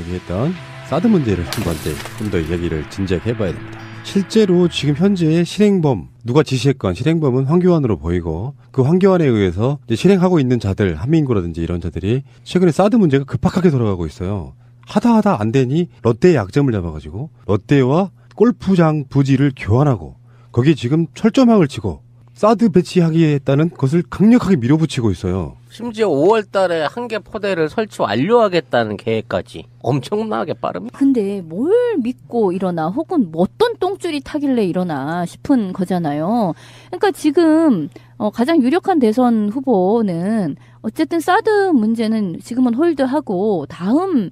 제기했던 사드 문제를 한 번째 좀 더 이야기를 진지하게 해봐야 됩니다. 실제로 지금 현재 실행범, 누가 지시했건 실행범은 황교안으로 보이고 그 황교안에 의해서 이제 실행하고 있는 자들, 한민구라든지 이런 자들이 최근에 사드 문제가 급박하게 돌아가고 있어요. 하다 안 되니 롯데의 약점을 잡아가지고 롯데와 골프장 부지를 교환하고 거기에 지금 철조망을 치고 사드 배치하겠다는 것을 강력하게 밀어붙이고 있어요. 심지어 5월 달에 한 개 포대를 설치 완료하겠다는 계획까지 엄청나게 빠릅니다. 근데 뭘 믿고 일어나 혹은 어떤 똥줄이 타길래 일어나 싶은 거잖아요. 그러니까 지금 가장 유력한 대선 후보는 어쨌든 사드 문제는 지금은 홀드하고 다음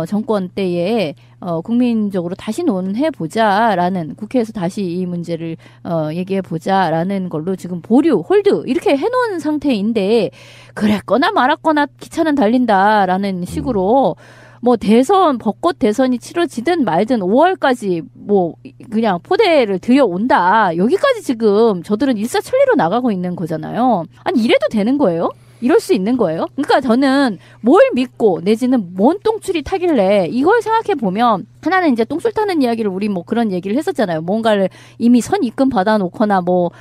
정권 때에 국민적으로 다시 논해보자라는, 국회에서 다시 이 문제를 얘기해보자라는 걸로 지금 보류, 홀드 이렇게 해놓은 상태인데, 그랬거나 말았거나 기차는 달린다라는 식으로 뭐 대선, 벚꽃 대선이 치러지든 말든 5월까지 뭐 그냥 포대를 들여온다, 여기까지 지금 저들은 일사천리로 나가고 있는 거잖아요. 아니 이래도 되는 거예요? 이럴 수 있는 거예요? 그러니까 저는 뭘 믿고 내지는 뭔 똥줄이 타길래, 이걸 생각해 보면 하나는 이제 똥줄 타는 이야기를 우리 뭐 그런 얘기를 했었잖아요. 뭔가를 이미 선 입금 받아놓거나 뭐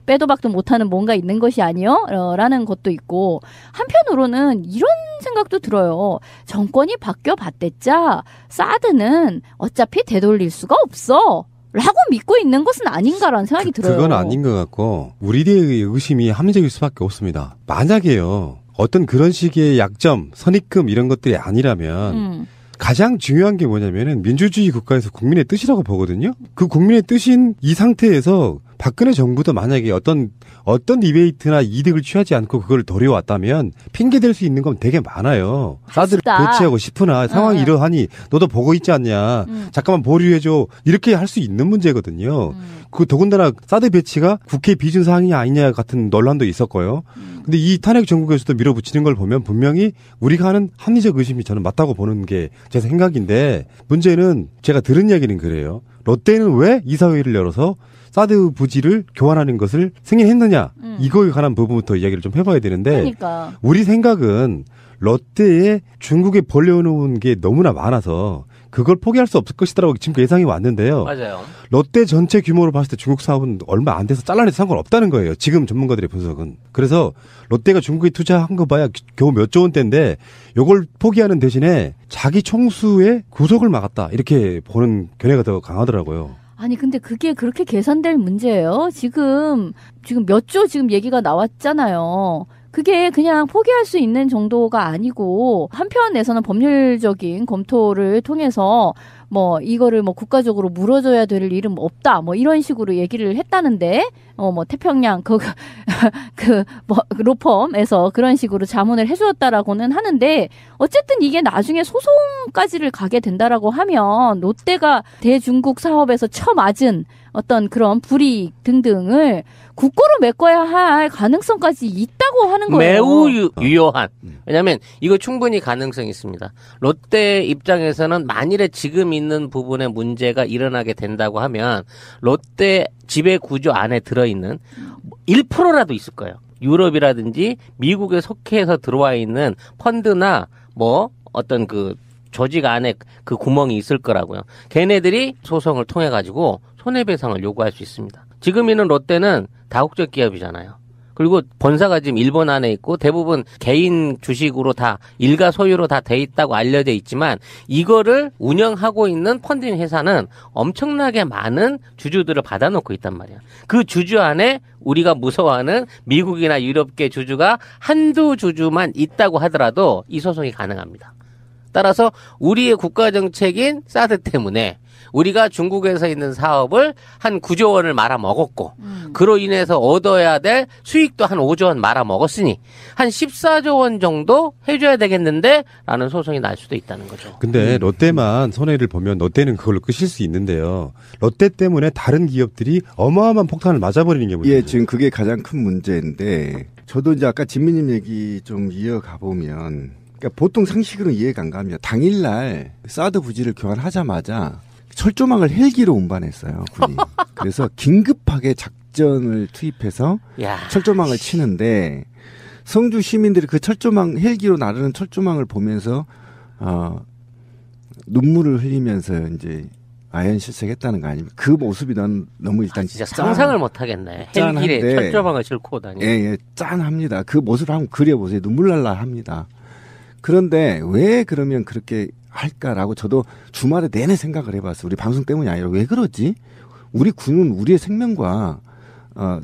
빼도 박도 못하는 뭔가 있는 것이 아니요? 라는 것도 있고, 한편으로는 이런 생각도 들어요. 정권이 바뀌어 봤댔자 사드는 어차피 되돌릴 수가 없어 라고 믿고 있는 것은 아닌가라는 생각이 들어요. 그건 아닌 것 같고 우리들의 의심이 합리적일 수밖에 없습니다. 만약에요, 어떤 그런 식의 약점, 선입금 이런 것들이 아니라면 가장 중요한 게 뭐냐면은 민주주의 국가에서 국민의 뜻이라고 보거든요. 그 국민의 뜻인 이 상태에서 박근혜 정부도 만약에 어떤 디베이트나 이득을 취하지 않고 그걸 도려왔다면 핑계댈 수 있는 건 되게 많아요. 사드를 배치하고 싶으나 상황이 이러하니 너도 보고 있지 않냐. 잠깐만 보류해줘. 이렇게 할 수 있는 문제거든요. 그 더군다나 사드 배치가 국회 비준 사항이 아니냐 같은 논란도 있었고요. 근데 이 탄핵 정국에서도 밀어붙이는 걸 보면 분명히 우리가 하는 합리적 의심이 저는 맞다고 보는 게 제 생각인데, 문제는 제가 들은 이야기는 그래요. 롯데는 왜 이사회를 열어서 사드 부지를 교환하는 것을 승인했느냐, 이거에 관한 부분부터 이야기를 좀 해봐야 되는데, 그러니까. 우리 생각은 롯데에 중국에 벌려놓은 게 너무나 많아서 그걸 포기할 수 없을 것이라고 지금 예상이 왔는데요. 맞아요. 롯데 전체 규모로 봤을 때 중국 사업은 얼마 안 돼서 잘라내도 상관없다는 거예요. 지금 전문가들의 분석은. 그래서 롯데가 중국에 투자한 거 봐야 겨우 몇 조 원대인데 요걸 포기하는 대신에 자기 총수의 구속을 막았다, 이렇게 보는 견해가 더 강하더라고요. 아니 근데 그게 그렇게 계산될 문제예요? 지금 몇 조 지금 얘기가 나왔잖아요. 그게 그냥 포기할 수 있는 정도가 아니고, 한편에서는 법률적인 검토를 통해서 뭐 이거를 뭐 국가적으로 물어줘야 될 일은 없다, 뭐 이런 식으로 얘기를 했다는데, 뭐 태평양 뭐 로펌에서 그런 식으로 자문을 해주었다라고는 하는데, 어쨌든 이게 나중에 소송까지를 가게 된다라고 하면 롯데가 대중국 사업에서 처맞은 어떤 그런 불이익 등등을 국고로 메꿔야 할 가능성까지 있다고 하는 거예요. 매우 유효한. 왜냐하면 이거 충분히 가능성이 있습니다. 롯데 입장에서는 만일에 지금 있는 부분에 문제가 일어나게 된다고 하면 롯데 지배 구조 안에 들어있는 1%라도 있을 거예요. 유럽이라든지 미국에 속해서 들어와 있는 펀드나 뭐 어떤 그 조직 안에 그 구멍이 있을 거라고요. 걔네들이 소송을 통해 가지고 손해배상을 요구할 수 있습니다. 지금 있는 롯데는 다국적 기업이잖아요. 그리고 본사가 지금 일본 안에 있고 대부분 개인 주식으로 다 일가 소유로 다 돼 있다고 알려져 있지만, 이거를 운영하고 있는 펀딩 회사는 엄청나게 많은 주주들을 받아놓고 있단 말이야. 그 주주 안에 우리가 무서워하는 미국이나 유럽계 주주가 한두 주주만 있다고 하더라도 이 소송이 가능합니다. 따라서 우리의 국가정책인 사드 때문에 우리가 중국에서 있는 사업을 한 9조 원을 말아먹었고, 그로 인해서 얻어야 될 수익도 한 5조 원 말아먹었으니 한 14조 원 정도 해줘야 되겠는데 라는 소송이 날 수도 있다는 거죠. 근데 롯데만 손해를 보면 롯데는 그걸로 끄실 수 있는데요. 롯데 때문에 다른 기업들이 어마어마한 폭탄을 맞아버리는 게 문제예요. 예, 지금 그게 가장 큰 문제인데, 저도 이제 아까 진미님 얘기 좀 이어가 보면, 그러니까 보통 상식으로 이해가 안 갑니다. 당일날 사드 부지를 교환하자마자 철조망을 헬기로 운반했어요, 군이. 그래서 긴급하게 작전을 투입해서 철조망을 치는데, 성주 시민들이 그 철조망, 헬기로 나르는 철조망을 보면서 눈물을 흘리면서 이제 아연 실색했다는 거 아닙니까? 그 모습이 난 너무 일단 진짜 상상을 못 하겠네. 헬길에 철조망을 싣고 다니. 예, 짠합니다. 그 모습을 한번 그려보세요. 눈물 날라 합니다. 그런데 왜 그러면 그렇게 할까라고 저도 주말에 내내 생각을 해봤어요. 우리 방송 때문이 아니라 왜 그러지? 우리 군은 우리의 생명과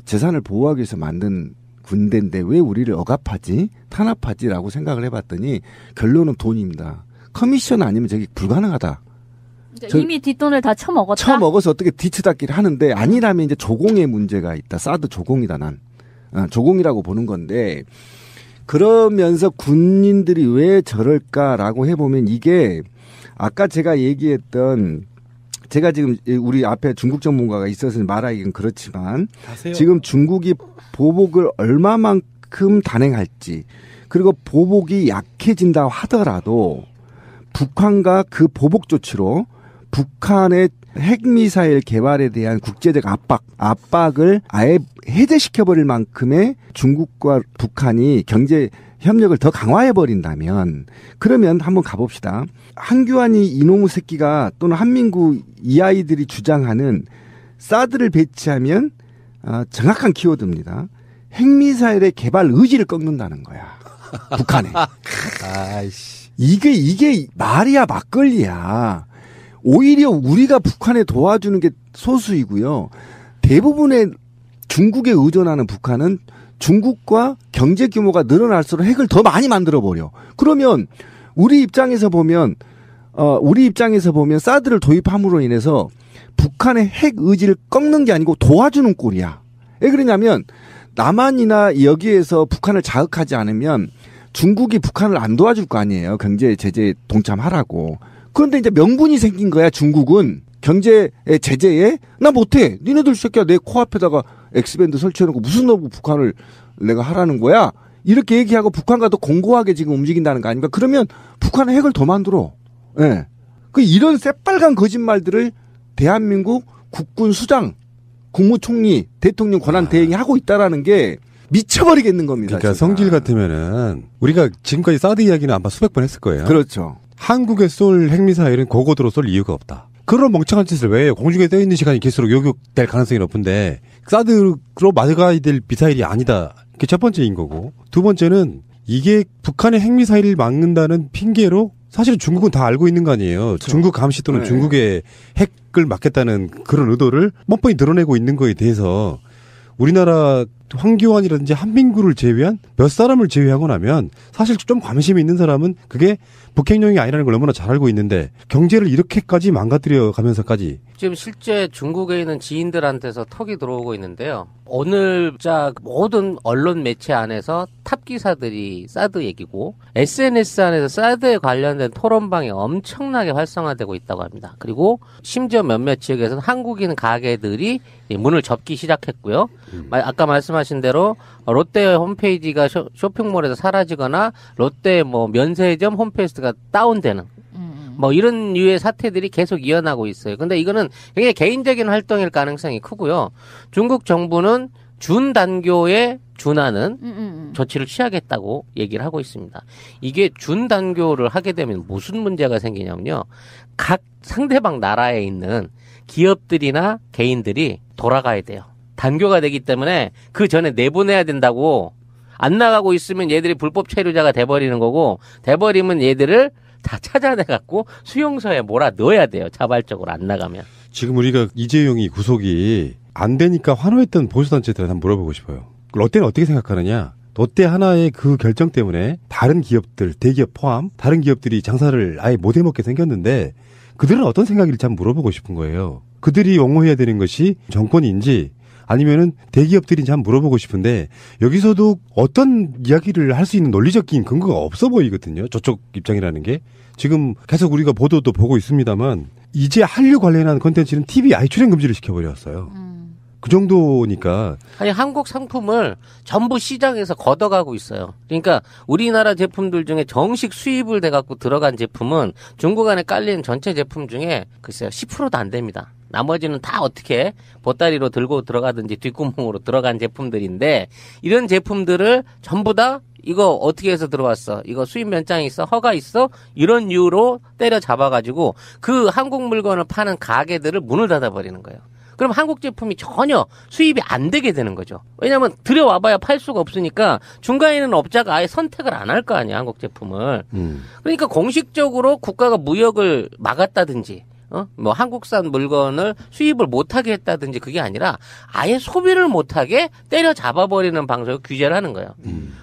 재산을 보호하기 위해서 만든 군대인데 왜 우리를 억압하지? 탄압하지라고 생각을 해봤더니 결론은 돈입니다. 커미션 아니면 저게 불가능하다. 이미 뒷돈을 다 처먹었다? 처먹어서 어떻게 뒤치닫기를 하는데 아니라면 이제 조공의 문제가 있다. 사드 조공이다 난. 조공이라고 보는 건데 그러면서 군인들이 왜 저럴까라고 해보면 이게 아까 제가 얘기했던 제가 지금 우리 앞에 중국 전문가가 있어서 말하기는 그렇지만 하세요. 지금 중국이 보복을 얼마만큼 단행할지 그리고 보복이 약해진다 하더라도 북한과 그 보복 조치로 북한의 핵미사일 개발에 대한 국제적 압박을 아예 해제시켜버릴 만큼의 중국과 북한이 경제 협력을 더 강화해버린다면 그러면 한번 가봅시다. 한규환이 이놈의 새끼가 또는 한민구 이 아이들이 주장하는 사드를 배치하면 정확한 키워드입니다. 핵미사일의 개발 의지를 꺾는다는 거야. 북한에. 아이씨. 이게 말이야 막걸리야. 오히려 우리가 북한에 도와주는 게 소수이고요. 대부분의 중국에 의존하는 북한은 중국과 경제 규모가 늘어날수록 핵을 더 많이 만들어버려. 그러면 우리 입장에서 보면 사드를 도입함으로 인해서 북한의 핵 의지를 꺾는 게 아니고 도와주는 꼴이야. 왜 그러냐면 남한이나 여기에서 북한을 자극하지 않으면 중국이 북한을 안 도와줄 거 아니에요. 경제 제재에 동참하라고. 그런데 이제 명분이 생긴 거야. 중국은 경제 제재에 나 못해. 니네들 새끼야 내 코앞에다가 엑스밴드 설치해놓고 무슨 놈고 북한을 내가 하라는 거야. 이렇게 얘기하고 북한과 더 공고하게 지금 움직인다는 거 아닙니까? 그러면 북한은 핵을 더 만들어. 예. 그 이런 새빨간 거짓말들을 대한민국 국군 수장, 국무총리, 대통령 권한 대행이 하고 있다라는 게 미쳐버리겠는 겁니다. 그러니까 진짜. 성질 같으면은 우리가 지금까지 사드 이야기는 아마 수백 번 했을 거예요. 그렇죠. 한국에 쏠 핵미사일은 고고도로 쏠 이유가 없다. 그런 멍청한 짓을 왜 해요? 공중에 떠있는 시간이 길수록 요격될 가능성이 높은데 사드로 맞아가야 될 미사일이 아니다. 그게 첫 번째인 거고. 두 번째는 이게 북한의 핵미사일을 막는다는 핑계로 사실은 중국은 다 알고 있는 거 아니에요. 그렇죠. 중국 감시 또는 중국의 핵을 막겠다는 그런 의도를 뻔뻔히 드러내고 있는 거에 대해서 우리나라 황교안이라든지 한민구를 제외한 몇 사람을 제외하고 나면 사실 좀 관심이 있는 사람은 그게 북핵용이 아니라는 걸 너무나 잘 알고 있는데 경제를 이렇게까지 망가뜨려 가면서까지 지금 실제 중국에 있는 지인들한테서 턱이 들어오고 있는데요. 오늘자 모든 언론 매체 안에서 탑 기사들이 사드 얘기고 SNS 안에서 사드에 관련된 토론방이 엄청나게 활성화되고 있다고 합니다. 그리고 심지어 몇몇 지역에서는 한국인 가게들이 문을 접기 시작했고요. 아까 말씀하신 대로 롯데 홈페이지가 쇼핑몰에서 사라지거나 롯데 면세점 홈페이지가 다운되는 이런 류의 사태들이 계속 이어나고 있어요. 근데 이거는 굉장히 개인적인 활동일 가능성이 크고요. 중국 정부는 준단교에 준하는 조치를 취하겠다고 얘기를 하고 있습니다. 이게 준단교를 하게 되면 무슨 문제가 생기냐면요. 각 상대방 나라에 있는 기업들이나 개인들이 돌아가야 돼요. 단교가 되기 때문에 그 전에 내보내야 된다고. 안 나가고 있으면 얘들이 불법 체류자가 돼버리는 거고, 돼버리면 얘들을 다 찾아내갖고 수용소에 몰아 넣어야 돼요. 자발적으로 안 나가면. 지금 우리가 이재용이 구속이 안 되니까 환호했던 보수단체들한테 한번 물어보고 싶어요. 롯데는 어떻게 생각하느냐? 롯데 하나의 그 결정 때문에 다른 기업들, 대기업 포함 다른 기업들이 장사를 아예 못 해먹게 생겼는데 그들은 어떤 생각일지 한번 물어보고 싶은 거예요. 그들이 옹호해야 되는 것이 정권인지 아니면은 대기업들인지 한번 물어보고 싶은데 여기서도 어떤 이야기를 할 수 있는 논리적인 근거가 없어 보이거든요. 저쪽 입장이라는 게. 지금 계속 우리가 보도도 보고 있습니다만 이제 한류 관련한 콘텐츠는 TV 아예 출연 금지를 시켜버렸어요. 그 정도니까. 아니 한국 상품을 전부 시장에서 걷어가고 있어요. 그러니까 우리나라 제품들 중에 정식 수입을 돼갖고 들어간 제품은 중국 안에 깔린 전체 제품 중에 글쎄요 10%도 안 됩니다. 나머지는 다 어떻게 보따리로 들고 들어가든지 뒷구멍으로 들어간 제품들인데 이런 제품들을 전부 다 이거 어떻게 해서 들어왔어? 이거 수입 면장이 있어? 허가 있어? 이런 이유로 때려 잡아가지고 그 한국 물건을 파는 가게들을 문을 닫아버리는 거예요. 그럼 한국 제품이 전혀 수입이 안 되게 되는 거죠. 왜냐하면 들여와봐야 팔 수가 없으니까 중간에 있는 업자가 아예 선택을 안 할 거 아니야, 한국 제품을. 그러니까 공식적으로 국가가 무역을 막았다든지 뭐 한국산 물건을 수입을 못하게 했다든지 그게 아니라 아예 소비를 못하게 때려 잡아버리는 방식으로 규제를 하는 거예요.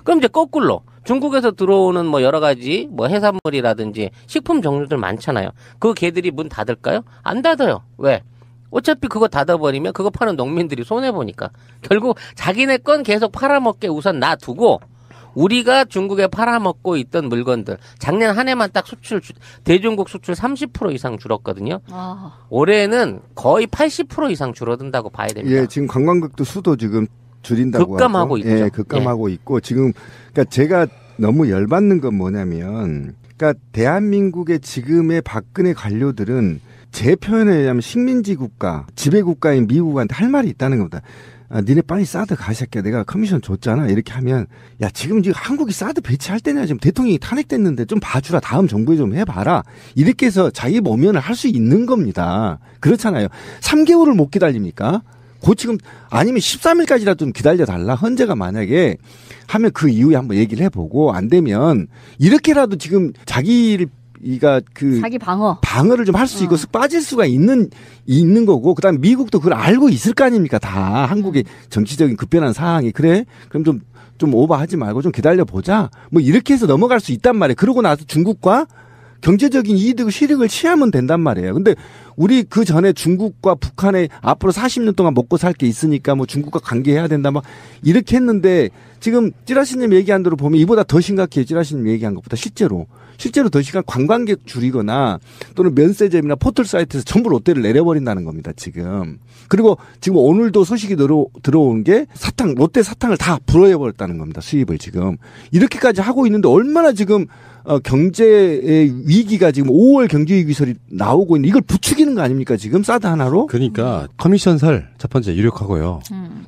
그럼 이제 거꾸로 중국에서 들어오는 뭐 여러 가지 뭐 해산물이라든지 식품 종류들 많잖아요. 그 개들이 문 닫을까요? 안 닫아요. 왜? 어차피 그거 닫아버리면 그거 파는 농민들이 손해보니까 결국 자기네 건 계속 팔아먹게 우선 놔두고 우리가 중국에 팔아먹고 있던 물건들 작년 한 해만 딱 대중국 수출 30% 이상 줄었거든요. 올해는 거의 80% 이상 줄어든다고 봐야 됩니다. 예, 지금 관광객도 수도 지금 줄인다고 급감하고 있죠. 예, 급감하고 있고 지금 그러니까 제가 너무 열받는 건 뭐냐면 그러니까 대한민국의 지금의 박근혜 관료들은 제 표현에 의하면 식민지 국가, 지배 국가인 미국한테 할 말이 있다는 겁니다. 아, 니네 빨리 사드 가, 새끼야. 내가 커미션 줬잖아. 이렇게 하면, 야, 지금 한국이 사드 배치할 때냐. 지금 대통령이 탄핵됐는데 좀 봐주라. 다음 정부에 좀 해봐라. 이렇게 해서 자기 모면을 할 수 있는 겁니다. 그렇잖아요. 3개월을 못 기다립니까? 지금, 아니면 13일까지라도 좀 기다려달라. 헌재가 만약에 하면 그 이후에 한번 얘기를 해보고, 안 되면, 이렇게라도 지금 자기를 자기 방어를 좀 할 수 있고 빠질 수가 있는 거고 그다음에 미국도 그걸 알고 있을 거 아닙니까 다 한국의 정치적인 급변한 상황이 그래 그럼 좀 오버하지 말고 좀 기다려 보자 뭐 이렇게 해서 넘어갈 수 있단 말이에요. 그러고 나서 중국과 경제적인 이득 실익을 취하면 된단 말이에요. 근데 우리 그 전에 중국과 북한에 앞으로 40년 동안 먹고 살 게 있으니까 뭐 중국과 관계해야 된다 막 이렇게 했는데 지금 찌라시님 얘기한 대로 보면 이보다 더 심각해요. 찌라시님 얘기한 것보다 실제로 더 심각한 관광객 줄이거나 또는 면세점이나 포털 사이트에서 전부 롯데를 내려버린다는 겁니다. 지금. 그리고 지금 오늘도 소식이 들어온 게 롯데 사탕을 다 불허해버렸다는 겁니다. 수입을 지금. 이렇게까지 하고 있는데 얼마나 지금 경제의 위기가 지금 5월 경제위기 설이 나오고 있는 이걸 부추기는 거 아닙니까 지금 사드 하나로? 그러니까 커미션설 첫 번째 유력하고요.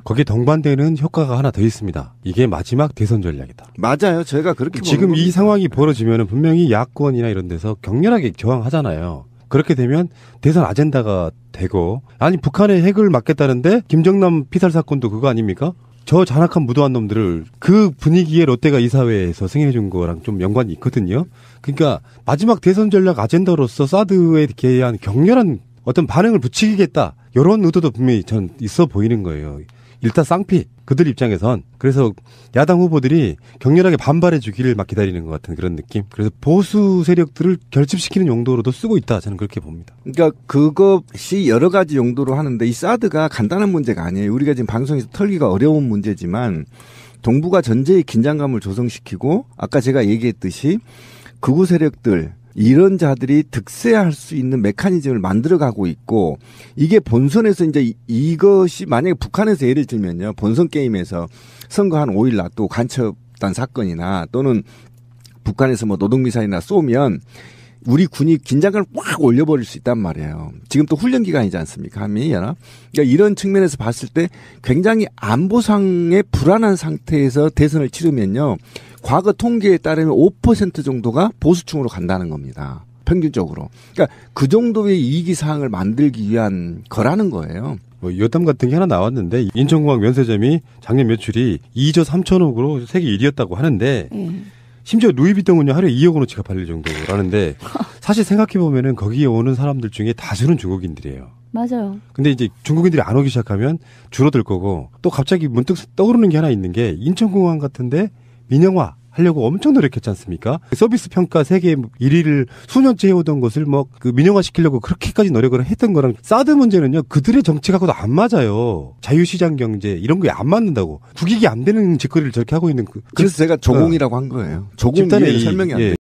거기에 동반되는 효과가 하나 더 있습니다. 이게 마지막 대선 전략이다. 맞아요. 제가 그렇게 지금 이 상황이 벌어지면 분명히 야권이나 이런 데서 격렬하게 저항하잖아요. 그렇게 되면 대선 아젠다가 되고 아니 북한의 핵을 막겠다는데 김정남 피살 사건도 그거 아닙니까? 저 잔악한 무도한 놈들을 그 분위기에 롯데가 이사회에서 승인해 준 거랑 좀 연관이 있거든요. 그러니까 마지막 대선 전략 아젠다로서 사드에 대한 격렬한 어떤 반응을 부추기겠다. 이런 의도도 분명히 전 있어 보이는 거예요. 일단 쌍피 그들 입장에선 그래서 야당 후보들이 격렬하게 반발해 주기를 막 기다리는 것 같은 그런 느낌. 그래서 보수 세력들을 결집시키는 용도로도 쓰고 있다. 저는 그렇게 봅니다. 그러니까 그것이 여러 가지 용도로 하는데 이 사드가 간단한 문제가 아니에요. 우리가 지금 방송에서 털기가 어려운 문제지만 동북아 전체의 긴장감을 조성시키고 아까 제가 얘기했듯이 극우 세력들 이런 자들이 득세할 수 있는 메커니즘을 만들어가고 있고 이게 본선에서 이제 이것이 만약에 북한에서 예를 들면요. 본선 게임에서 선거 한 5일 놔두고 간첩단 사건이나 또는 북한에서 뭐 노동미사일이나 쏘면 우리 군이 긴장감을 확 올려버릴 수 있단 말이에요. 지금 또 훈련 기간이지 않습니까? 한미연합. 그러니까 이런 측면에서 봤을 때 굉장히 안보상의 불안한 상태에서 대선을 치르면요. 과거 통계에 따르면 5% 정도가 보수층으로 간다는 겁니다. 평균적으로. 그러니까 그 정도의 이익이 사항을 만들기 위한 거라는 거예요. 뭐 여담 같은 게 하나 나왔는데 인천공항 면세점이 작년 매출이 2조 3천억으로 세계 1위였다고 하는데 심지어 루이비통은요 하루에 2억 원어치가 팔릴 정도라는데 사실 생각해보면은 거기에 오는 사람들 중에 다수는 중국인들이에요. 맞아요. 근데 이제 중국인들이 안 오기 시작하면 줄어들 거고 또 갑자기 문득 떠오르는 게 하나 있는 게 인천공항 같은데 민영화 하려고 엄청 노력했지 않습니까? 서비스 평가 세계 1위를 수년째 해오던 것을 뭐 그 민영화 시키려고 그렇게까지 노력을 했던 거랑 사드 문제는요 그들의 정책하고도 안 맞아요. 자유시장 경제 이런 거에 안 맞는다고 국익이 안 되는 짓거리를 저렇게 하고 있는 그래서 제가 조공이라고 한 거예요. 조공 이해를 설명이 안 돼요.